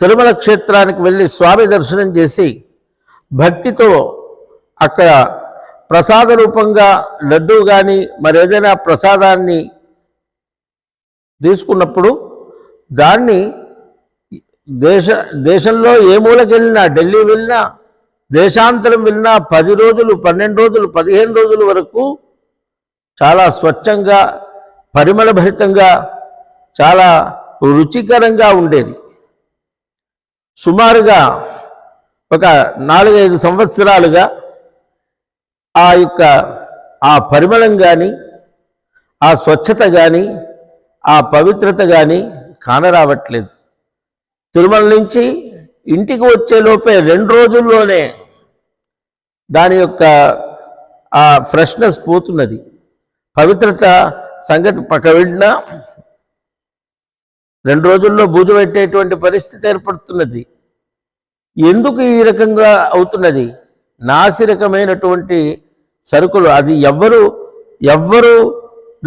తిరుమల క్షేత్రానికి వెళ్ళి స్వామి దర్శనం చేసి భక్తితో అక్కడ ప్రసాద రూపంగా లడ్డూ కానీ మరేదైనా ప్రసాదాన్ని తీసుకున్నప్పుడు దాన్ని దేశంలో ఏ మూలకి వెళ్ళినా, ఢిల్లీ వెళ్ళినా, దేశాంతరం వెళ్ళినా 10 రోజులు, 12 రోజులు, 15 రోజుల వరకు చాలా స్వచ్ఛంగా, పరిమళభరితంగా, చాలా రుచికరంగా ఉండేది. సుమారుగా ఒక 4-5 సంవత్సరాలుగా ఆ పరిమళం కానీ, ఆ స్వచ్ఛత కానీ, ఆ పవిత్రత కానీ కానరావట్లేదు. తిరుమల నుంచి ఇంటికి వచ్చేలోపే 2 రోజుల్లోనే దాని యొక్క ఆ ఫ్రెష్నెస్ పోతున్నది. పవిత్రత సంగతి పక్క వెళ్ళినా 2 రోజుల్లో బూజు పెట్టేటువంటి పరిస్థితి ఏర్పడుతున్నది. ఎందుకు ఈ రకంగా అవుతున్నది? నాసిరకమైనటువంటి సరుకులు. అది ఎవ్వరు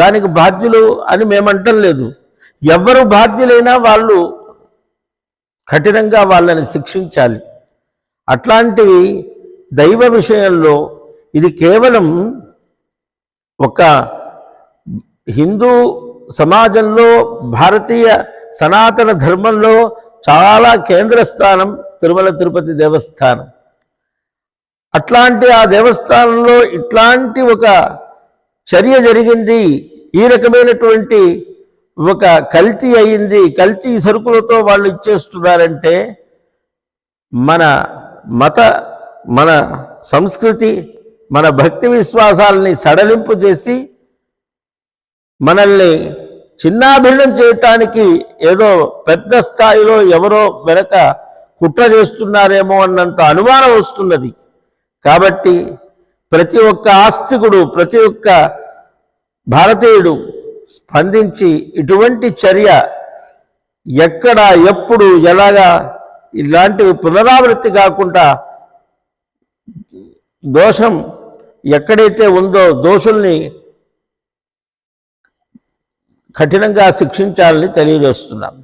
దానికి బాధ్యులు అని మేమంటం లేదు. ఎవ్వరు బాధ్యులైనా వాళ్ళు కఠినంగా వాళ్ళని శిక్షించాలి. అట్లాంటివి దైవ విషయంలో ఇది కేవలం ఒక హిందూ సమాజంలో, భారతీయ సనాతన ధర్మంలో చాలా కేంద్ర స్థానం తిరుమల తిరుపతి దేవస్థానం. అట్లాంటి ఆ దేవస్థానంలో ఇట్లాంటి ఒక చర్య జరిగింది, ఈ రకమైనటువంటి ఒక కల్తీ అయింది, కల్తీ సరుకులతో వాళ్ళు ఇచ్చేస్తున్నారంటే మన సంస్కృతి, మన భక్తి విశ్వాసాలని సడలింపు చేసి మనల్ని చిన్నాభిన్నం చేయటానికి ఏదో పెద్ద స్థాయిలో ఎవరో వెనక కుట్ర చేస్తున్నారేమో అన్నంత అనుమానం వస్తున్నది. కాబట్టి ప్రతి ఒక్క ఆస్తికుడు, ప్రతి ఒక్క భారతీయుడు స్పందించి ఇటువంటి చర్య ఎక్కడ, ఎప్పుడు, ఎలాగా ఇలాంటివి పునరావృత్తి కాకుండా దోషం ఎక్కడైతే ఉందో దోషుల్ని కఠినంగా శిక్షించాలని తెలియజేస్తున్నాం.